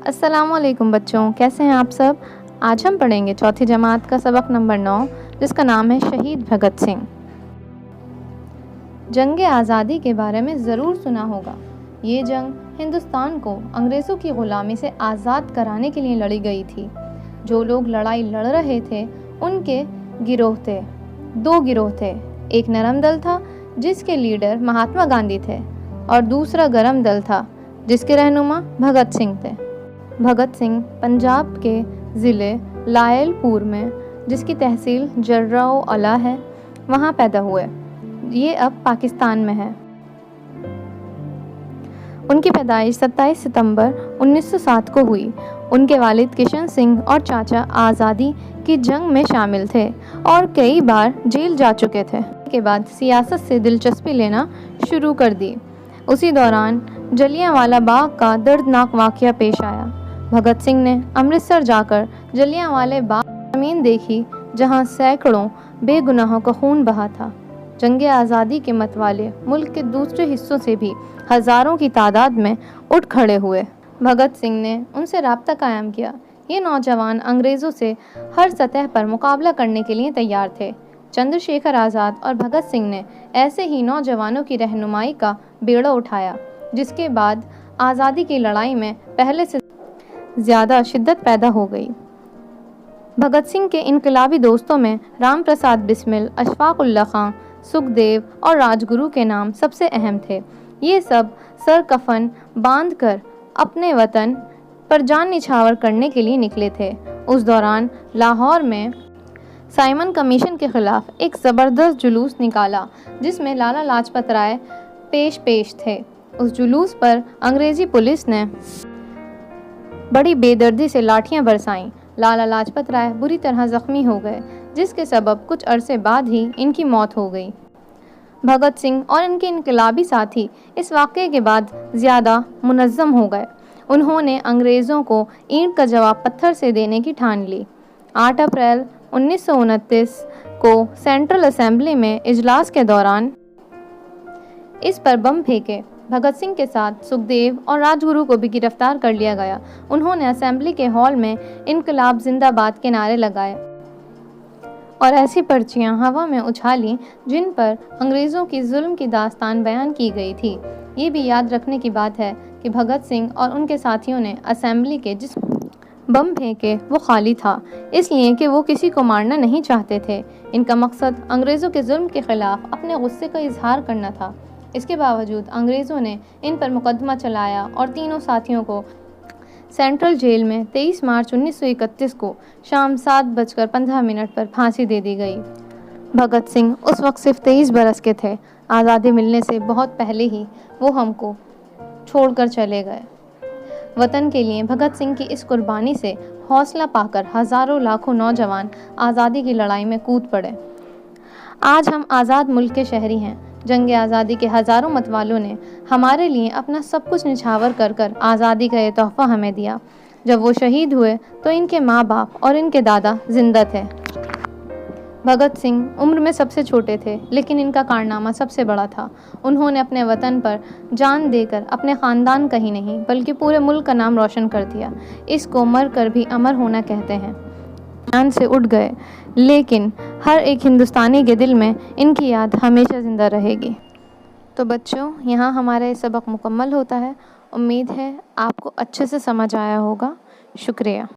अस्सलामुअलैकुम बच्चों, कैसे हैं आप सब। आज हम पढ़ेंगे चौथी जमात का सबक नंबर 9, जिसका नाम है शहीद भगत सिंह। जंग आज़ादी के बारे में ज़रूर सुना होगा। ये जंग हिंदुस्तान को अंग्रेज़ों की ग़ुलामी से आज़ाद कराने के लिए लड़ी गई थी। जो लोग लड़ाई लड़ रहे थे उनके गिरोह थे, 2 गिरोह थे। एक नरम दल था जिसके लीडर महात्मा गांधी थे और दूसरा गरम दल था जिसके रहनुमा भगत सिंह थे। भगत सिंह पंजाब के ज़िले लायलपुर में, जिसकी तहसील जर्रा अला है, वहाँ पैदा हुए। ये अब पाकिस्तान में है। उनकी पैदाइश 27 सितंबर 1907 को हुई। उनके वालिद किशन सिंह और चाचा आज़ादी की जंग में शामिल थे और कई बार जेल जा चुके थे। के बाद सियासत से दिलचस्पी लेना शुरू कर दी। उसी दौरान जलियांवाला बाग का दर्दनाक वाक़या पेश आया। भगत सिंह ने अमृतसर जाकर जलियांवाले बाग ज़मीन देखी, जहां सैकड़ों बेगुनाहों का खून बहा था। जंग आज़ादी के मतवाले मुल्क के दूसरे हिस्सों से भी हज़ारों की तादाद में उठ खड़े हुए। भगत सिंह ने उनसे राब्ता कायम किया। ये नौजवान अंग्रेज़ों से हर सतह पर मुकाबला करने के लिए तैयार थे। चंद्रशेखर आज़ाद और भगत सिंह ने ऐसे ही नौजवानों की रहनुमाई का बेड़ा उठाया, जिसके बाद आज़ादी की लड़ाई में पहले से ज़्यादा शिद्दत पैदा हो गई। भगत सिंह के इनकलाबी दोस्तों में राम प्रसाद बिस्मिल, अशफाक उल्लाह खां, सुखदेव और राजगुरु के नाम सबसे अहम थे। ये सब सर कफन बांधकर अपने वतन पर जान निछावर करने के लिए निकले थे। उस दौरान लाहौर में साइमन कमीशन के खिलाफ एक ज़बरदस्त जुलूस निकाला, जिसमें लाला लाजपत राय पेश थे। उस जुलूस पर अंग्रेज़ी पुलिस ने बड़ी बेदर्दी से लाठियां बरसाईं। लाला लाजपत राय बुरी तरह ज़ख्मी हो गए, जिसके सबब कुछ अरसे बाद ही इनकी मौत हो गई। भगत सिंह और इनके इनकलाबी साथी इस वाक़े के बाद ज़्यादा मुनज़्ज़म हो गए। उन्होंने अंग्रेज़ों को ईंट का जवाब पत्थर से देने की ठान ली। 8 अप्रैल 1929 को सेंट्रल असेंबली में इजलास के दौरान इस पर बम फेंके। भगत सिंह के साथ सुखदेव और राजगुरु को भी गिरफ्तार कर लिया गया। उन्होंने असेंबली के हॉल में इनकलाब जिंदाबाद के नारे लगाए और ऐसी पर्चियां हवा में उछाली जिन पर अंग्रेज़ों की जुल्म की दास्तान बयान की गई थी। ये भी याद रखने की बात है कि भगत सिंह और उनके साथियों ने असेंबली के जिस बम फेंके वो खाली था, इसलिए कि वो किसी को मारना नहीं चाहते थे। इनका मकसद अंग्रेज़ों के जुल्म के ख़िलाफ़ अपने गुस्से का इजहार करना था। इसके बावजूद अंग्रेज़ों ने इन पर मुकदमा चलाया और तीनों साथियों को सेंट्रल जेल में 23 मार्च 1931 को शाम 7:15 पर फांसी दे दी गई। भगत सिंह उस वक्त सिर्फ 23 बरस के थे। आज़ादी मिलने से बहुत पहले ही वो हमको छोड़कर चले गए। वतन के लिए भगत सिंह की इस कुर्बानी से हौसला पाकर हज़ारों लाखों नौजवान आज़ादी की लड़ाई में कूद पड़े। आज हम आज़ाद मुल्क के शहरी हैं। जंग आज़ादी के हज़ारों मतवालों ने हमारे लिए अपना सब कुछ निछावर कर आज़ादी का ये तोहफ़ा हमें दिया। जब वो शहीद हुए तो इनके माँ बाप और इनके दादा जिंदा थे। भगत सिंह उम्र में सबसे छोटे थे, लेकिन इनका कारनामा सबसे बड़ा था। उन्होंने अपने वतन पर जान देकर अपने ख़ानदान का ही नहीं बल्कि पूरे मुल्क का नाम रोशन कर दिया। इसको मर कर भी अमर होना कहते हैं। जान से उठ गए, लेकिन हर एक हिंदुस्तानी के दिल में इनकी याद हमेशा ज़िंदा रहेगी। तो बच्चों, यहाँ हमारा ये सबक मुकम्मल होता है। उम्मीद है आपको अच्छे से समझ आया होगा। शुक्रिया।